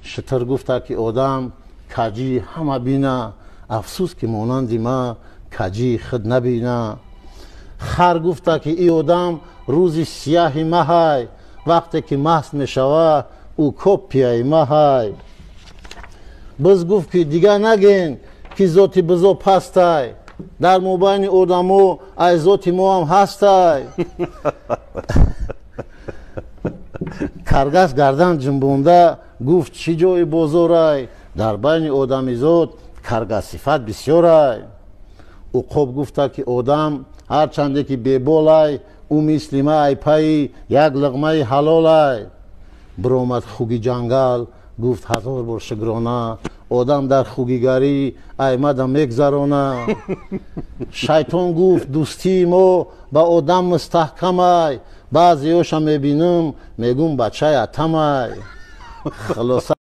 شتر گفته که آدم کجی همه بینه، افسوس که مانند ما کجی خود نبینه. خر گفته که ای آدم روزی سیاه ماه، وقتی که مست میشوه او کپی ماه. بز گفت که دیگه نگین که ذات بزو پسته، در مبین آدمو ای ذات ما هم هسته. کرگس گردن جنبونده گفت چی جای بازاره، در بین آدمی ذات کرگس صفت بسیاره. عقاب گفته که آدم هرچنده که بیبالای او مثل ما ای پای یک لقمه حلالای. برآمد خوگی جنگل گفت 1000 بار شکرانه، آدم در خوگیگری ای مدام میگذرانه. شیطان گفت دوستی ما با آدم مستحکمه، بعضیاشم میبینم میگم بچه اتمه. خلاصه